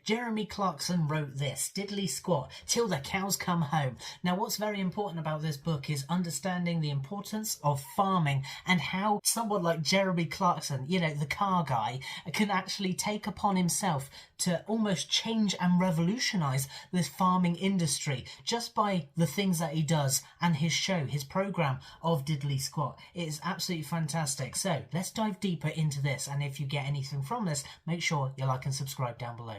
Jeremy Clarkson wrote this, diddly squat, till the cows come home. Now what's very important about this book is understanding the importance of farming and how someone like Jeremy Clarkson, you know, the car guy, can actually take upon himself to almost change and revolutionise this farming industry just by the things that he does and his show, his programme of Diddly Squat. It is absolutely fantastic. So let's dive deeper into this, and if you get anything from this, make sure you like and subscribe down below.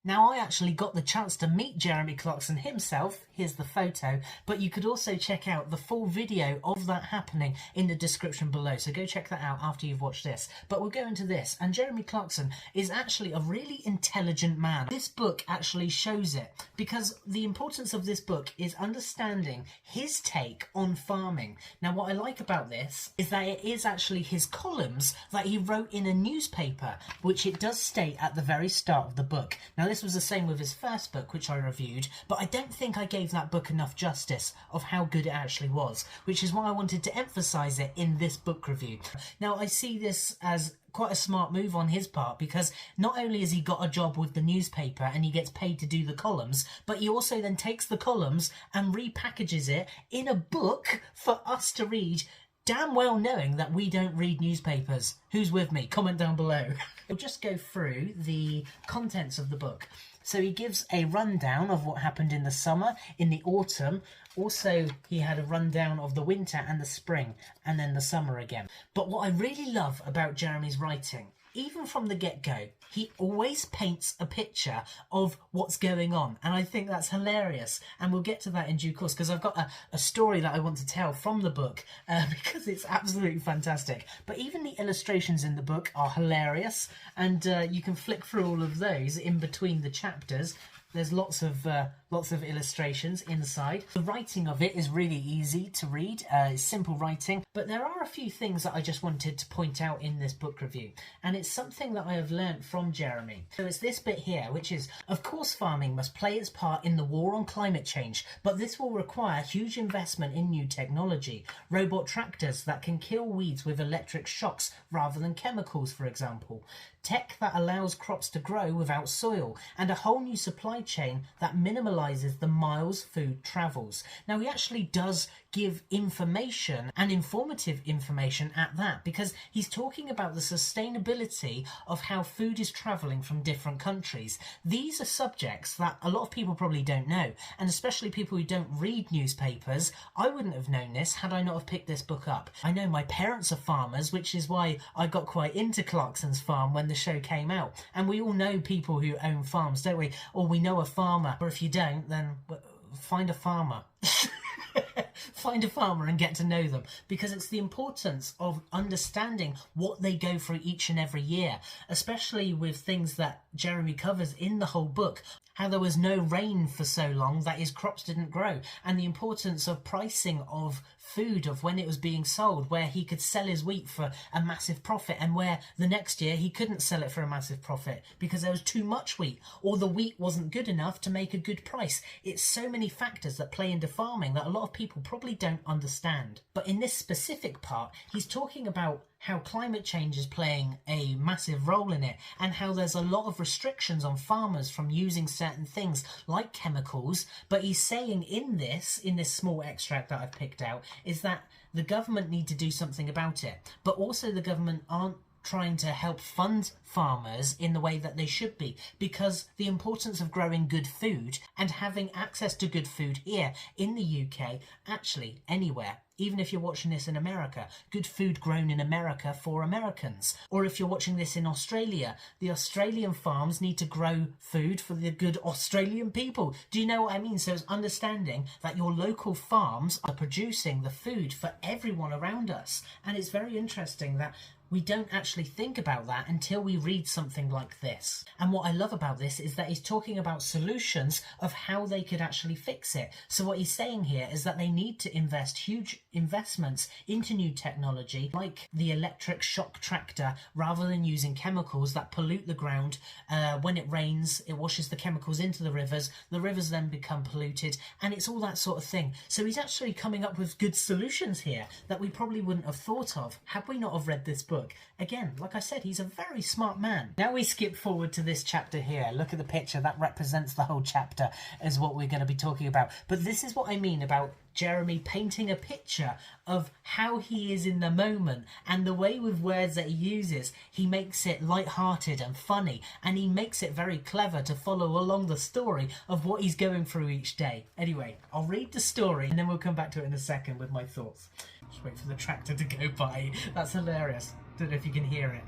Now, I actually got the chance to meet Jeremy Clarkson himself, here's the photo, but you could also check out the full video of that happening in the description below, so go check that out after you've watched this. But we'll go into this, and Jeremy Clarkson is actually a really intelligent man. This book actually shows it, because the importance of this book is understanding his take on farming. Now, what I like about this is that it is actually his columns that he wrote in a newspaper, which it does state at the very start of the book. Now, this was the same with his first book, which I reviewed, but I don't think I gave that book enough justice of how good it actually was, which is why I wanted to emphasise it in this book review. Now, I see this as quite a smart move on his part, because not only has he got a job with the newspaper and he gets paid to do the columns, but he also then takes the columns and repackages it in a book for us to read, damn well knowing that we don't read newspapers. Who's with me? Comment down below. We'll just go through the contents of the book. So he gives a rundown of what happened in the summer, in the autumn. Also, he had a rundown of the winter and the spring, and then the summer again. But what I really love about Jeremy's writing, even from the get-go, he always paints a picture of what's going on, and I think that's hilarious, and we'll get to that in due course, because I've got a story that I want to tell from the book, because it's absolutely fantastic. But even the illustrations in the book are hilarious, and you can flick through all of those in between the chapters. There's lots of illustrations inside. The writing of it is really easy to read. It's simple writing, but there are a few things that I just wanted to point out in this book review, and it's something that I have learnt from Jeremy. So it's this bit here, which is, of course farming must play its part in the war on climate change, but this will require huge investment in new technology. Robot tractors that can kill weeds with electric shocks rather than chemicals, for example. Tech that allows crops to grow without soil, and a whole new supply chain that minimalizes the miles food travels. Now, he actually does give information, and informative information at that, because he's talking about the sustainability of how food is traveling from different countries. These are subjects that a lot of people probably don't know, and especially people who don't read newspapers. I wouldn't have known this had I not have picked this book up. I know my parents are farmers, which is why I got quite into Clarkson's farm when the show came out, and we all know people who own farms, don't we? Or we know a farmer, or if you don't, then find a farmer. Find a farmer and get to know them, because it's the importance of understanding what they go through each and every year, especially with things that Jeremy covers in the whole book. How there was no rain for so long that his crops didn't grow, and the importance of pricing of food, of when it was being sold, where he could sell his wheat for a massive profit, and where the next year he couldn't sell it for a massive profit because there was too much wheat, or the wheat wasn't good enough to make a good price. It's so many factors that play into farming that a lot of people probably don't understand. But in this specific part, he's talking about how climate change is playing a massive role in it, and how there's a lot of restrictions on farmers from using certain things like chemicals. But he's saying in this small extract that I've picked out, is that the government need to do something about it, but also the government aren't trying to help fund farmers in the way that they should be, because the importance of growing good food and having access to good food here in the UK, actually anywhere, even if you're watching this in America, good food grown in America for Americans. Or if you're watching this in Australia, the Australian farms need to grow food for the good Australian people. Do you know what I mean? So it's understanding that your local farms are producing the food for everyone around us. And it's very interesting that we don't actually think about that until we read something like this. And what I love about this is that he's talking about solutions of how they could actually fix it. So what he's saying here is that they need to invest huge investments into new technology, like the electric shock tractor, rather than using chemicals that pollute the ground. When it rains, it washes the chemicals into the rivers then become polluted, and it's all that sort of thing. So he's actually coming up with good solutions here that we probably wouldn't have thought of had we not have read this book. book. Again, like I said, he's a very smart man. Now we skip forward to this chapter here. Look at the picture. That represents the whole chapter is what we're going to be talking about. But this is what I mean about Jeremy painting a picture of how he is in the moment, and the way with words that he uses, he makes it light-hearted and funny, and he makes it very clever to follow along the story of what he's going through each day. Anyway, I'll read the story and then we'll come back to it in a second with my thoughts. Just wait for the tractor to go by. That's hilarious. Don't know if you can hear it.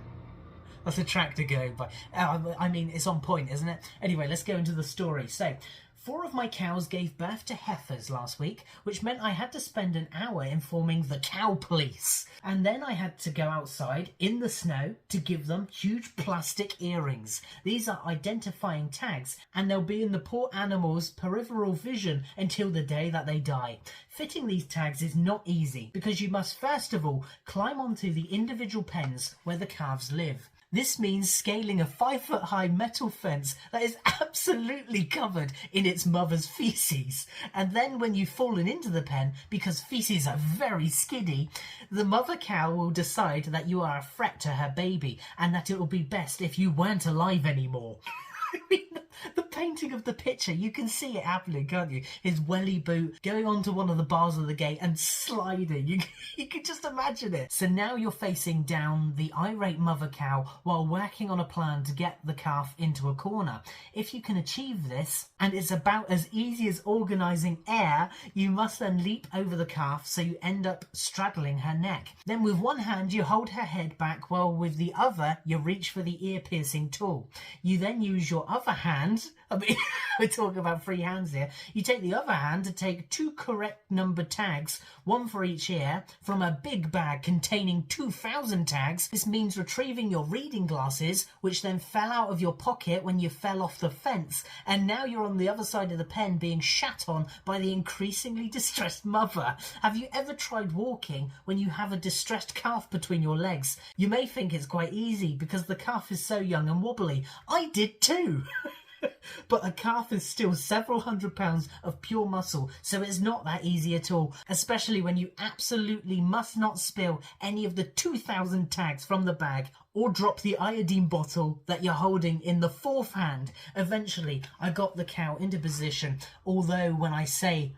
That's a tractor going by. I mean, it's on point, isn't it? Anyway, let's go into the story. So, 4 of my cows gave birth to heifers last week, which meant I had to spend an hour informing the cow police. And then I had to go outside in the snow to give them huge plastic earrings. These are identifying tags, and they'll be in the poor animals' peripheral vision until the day that they die. Fitting these tags is not easy, because you must first of all climb onto the individual pens where the calves live. This means scaling a 5-foot-high metal fence that is absolutely covered in its mother's feces. And then when you've fallen into the pen, because feces are very skiddy, the mother cow will decide that you are a threat to her baby and that it will be best if you weren't alive anymore. I mean, the painting of the picture, you can see it happening, can't you? His welly boot going onto one of the bars of the gate and sliding. You can just imagine it. So now you're facing down the irate mother cow while working on a plan to get the calf into a corner. If you can achieve this, and it's about as easy as organising air, you must then leap over the calf so you end up straddling her neck. Then with one hand you hold her head back while with the other you reach for the ear-piercing tool. You then use your other hand, I mean, we're talking about 3 hands here. You take the other hand to take 2 correct number tags, 1 for each ear, from a big bag containing 2,000 tags. This means retrieving your reading glasses, which then fell out of your pocket when you fell off the fence, and now you're on the other side of the pen being shat on by the increasingly distressed mother. Have you ever tried walking when you have a distressed calf between your legs? You may think it's quite easy because the calf is so young and wobbly. I did too. But a calf is still several hundred pounds of pure muscle, so it's not that easy at all, especially when you absolutely must not spill any of the 2,000 tags from the bag or drop the iodine bottle that you're holding in the 4th hand. Eventually, I got the cow into position, although when I say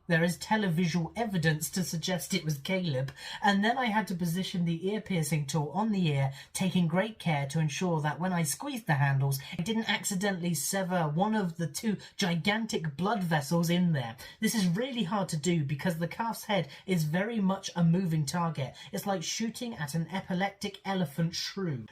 there is televisual evidence to suggest it was Caleb, and then I had to position the ear-piercing tool on the ear, taking great care to ensure that when I squeezed the handles, I didn't accidentally sever one of the 2 gigantic blood vessels in there. This is really hard to do because the calf's head is very much a moving target. It's like shooting at an epileptic elephant shrew.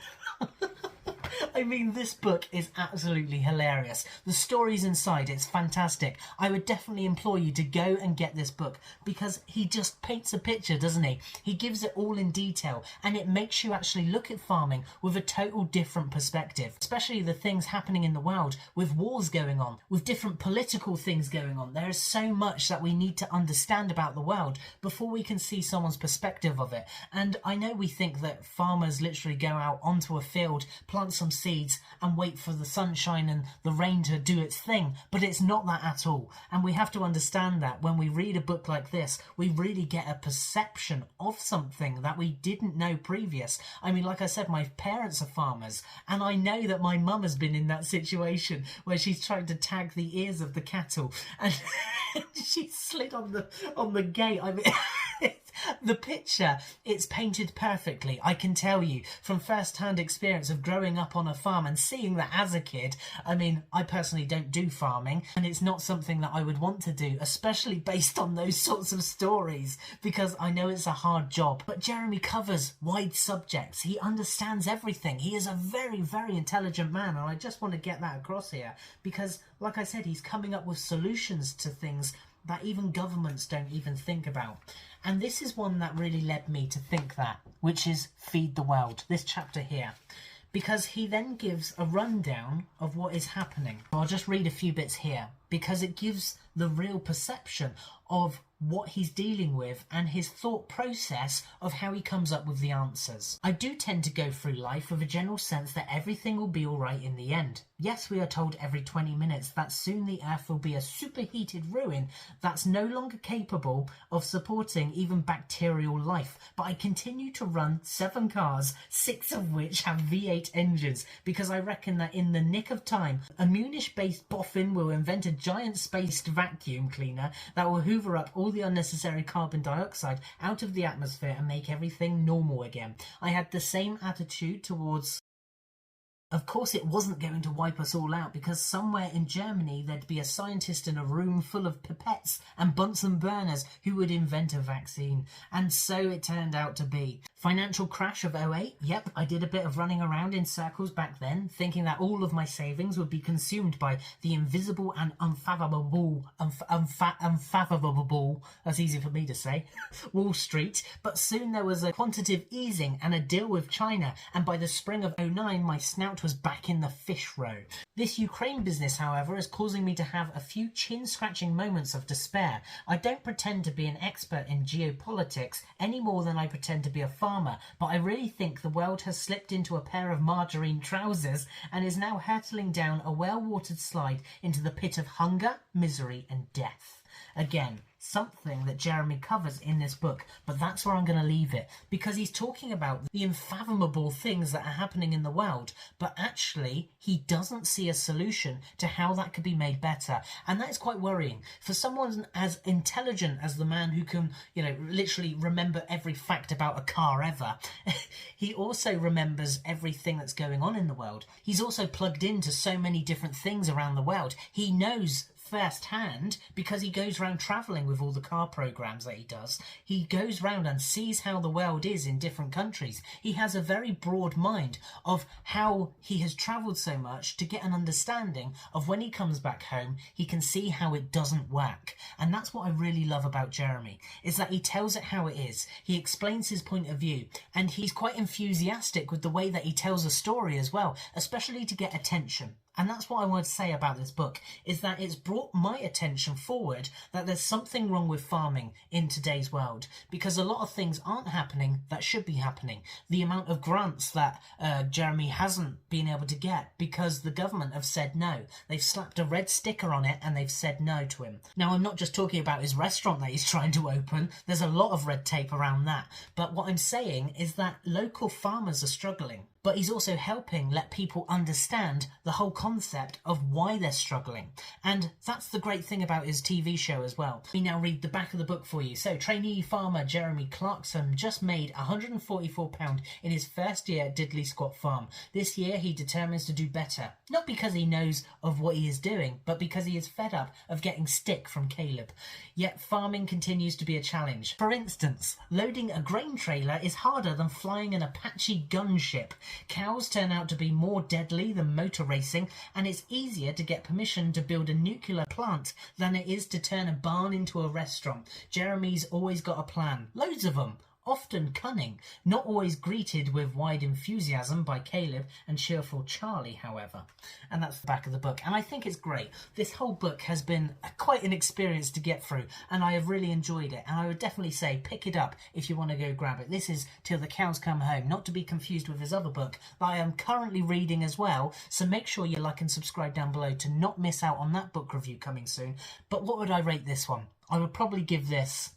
I mean, this book is absolutely hilarious. The stories inside, it's fantastic. I would definitely implore you to go and get this book because he just paints a picture, doesn't he? He gives it all in detail and it makes you actually look at farming with a total different perspective, especially the things happening in the world with wars going on, with different political things going on. There is so much that we need to understand about the world before we can see someone's perspective of it. And I know we think that farmers literally go out onto a field, plant some seeds and wait for the sunshine and the rain to do its thing, but it's not that at all. And we have to understand that when we read a book like this, we really get a perception of something that we didn't know previous. I mean, like I said, my parents are farmers, and I know that my mum has been in that situation where she's trying to tag the ears of the cattle and she slid on the gate. I mean, the picture, it's painted perfectly. I can tell you from first-hand experience of growing up on a farm and seeing that as a kid. I mean, I personally don't do farming and it's not something that I would want to do, especially based on those sorts of stories, because I know it's a hard job. But Jeremy covers wide subjects. He understands everything. He is a very, very intelligent man, and I just want to get that across here because, like I said, he's coming up with solutions to things that even governments don't even think about. And this is one that really led me to think that, which is Feed the World, this chapter here, because he then gives a rundown of what is happening. I'll just read a few bits here. because it gives the real perception of what he's dealing with and his thought process of how he comes up with the answers. I do tend to go through life with a general sense that everything will be alright in the end. Yes, we are told every 20 minutes that soon the earth will be a superheated ruin that's no longer capable of supporting even bacterial life, but I continue to run 7 cars, 6 of which have V8 engines, because I reckon that in the nick of time, a Munich-based boffin will invent a giant spaced vacuum cleaner that will hoover up all the unnecessary carbon dioxide out of the atmosphere and make everything normal again. I had the same attitude towards... Of course, it wasn't going to wipe us all out, because somewhere in Germany there'd be a scientist in a room full of pipettes and Bunsen burners who would invent a vaccine. And so it turned out to be. Financial crash of '08, yep, I did a bit of running around in circles back then, thinking that all of my savings would be consumed by the invisible and unfathomable, that's easy for me to say, Wall Street. But soon there was a quantitative easing and a deal with China, and by the spring of '09 my snout was back in the fish row. This Ukraine business, however, is causing me to have a few chin-scratching moments of despair. I don't pretend to be an expert in geopolitics any more than I pretend to be a farmer, but I really think the world has slipped into a pair of margarine trousers and is now hurtling down a well-watered slide into the pit of hunger, misery and death. Again, something that Jeremy covers in this book, but that's where I'm going to leave it, because he's talking about the unfathomable things that are happening in the world, but actually he doesn't see a solution to how that could be made better. And that is quite worrying for someone as intelligent as the man who can, literally remember every fact about a car ever. He also remembers everything that's going on in the world. He's also plugged into so many different things around the world. He knows firsthand, because he goes around travelling with all the car programs that he does. He goes round and sees how the world is in different countries. He has a very broad mind of how he has travelled so much to get an understanding of when he comes back home, he can see how it doesn't work. And that's what I really love about Jeremy, is that he tells it how it is. He explains his point of view, and he's quite enthusiastic with the way that he tells a story as well, especially to get attention. And that's what I want to say about this book, is that it's brought my attention forward that there's something wrong with farming in today's world, because a lot of things aren't happening that should be happening. The amount of grants that Jeremy hasn't been able to get because the government have said no. They've slapped a red sticker on it and they've said no to him. Now, I'm not just talking about his restaurant that he's trying to open. There's a lot of red tape around that. But what I'm saying is that local farmers are struggling. But he's also helping let people understand the whole concept of why they're struggling. And that's the great thing about his TV show as well. Let me now read the back of the book for you. So, trainee farmer Jeremy Clarkson just made £144 in his first year at Diddley Squat Farm. This year he determines to do better. Not because he knows of what he is doing, but because he is fed up of getting stick from Caleb. Yet farming continues to be a challenge. For instance, loading a grain trailer is harder than flying an Apache gunship. Cows turn out to be more deadly than motor racing, and it's easier to get permission to build a nuclear plant than it is to turn a barn into a restaurant. Jeremy's always got a plan. Loads of them. Often cunning, not always greeted with wide enthusiasm by Caleb and cheerful Charlie, however. And that's the back of the book. And I think it's great. This whole book has been quite an experience to get through, and I have really enjoyed it. And I would definitely say pick it up if you want to go grab it. This is Till the Cows Come Home, not to be confused with his other book that I am currently reading as well. So make sure you like and subscribe down below to not miss out on that book review coming soon. But what would I rate this one? I would probably give this...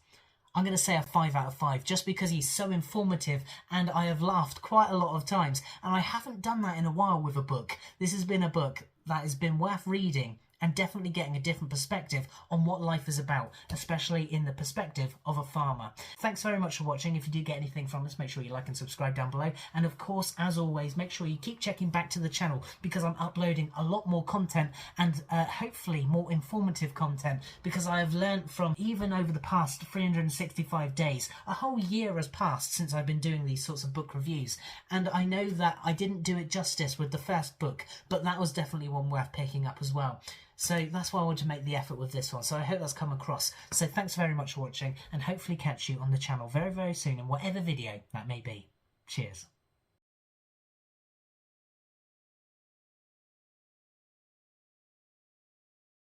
I'm going to say a 5 out of 5, just because he's so informative and I have laughed quite a lot of times. And I haven't done that in a while with a book. This has been a book that has been worth reading and definitely getting a different perspective on what life is about, especially in the perspective of a farmer. Thanks very much for watching. If you did get anything from this, make sure you like and subscribe down below. And of course, as always, make sure you keep checking back to the channel, because I'm uploading a lot more content and hopefully more informative content, because I have learned from, even over the past 365 days, a whole year has passed since I've been doing these sorts of book reviews. And I know that I didn't do it justice with the first book, but that was definitely one worth picking up as well. So that's why I want to make the effort with this one. So I hope that's come across. So thanks very much for watching, and hopefully catch you on the channel very, very soon in whatever video that may be. Cheers.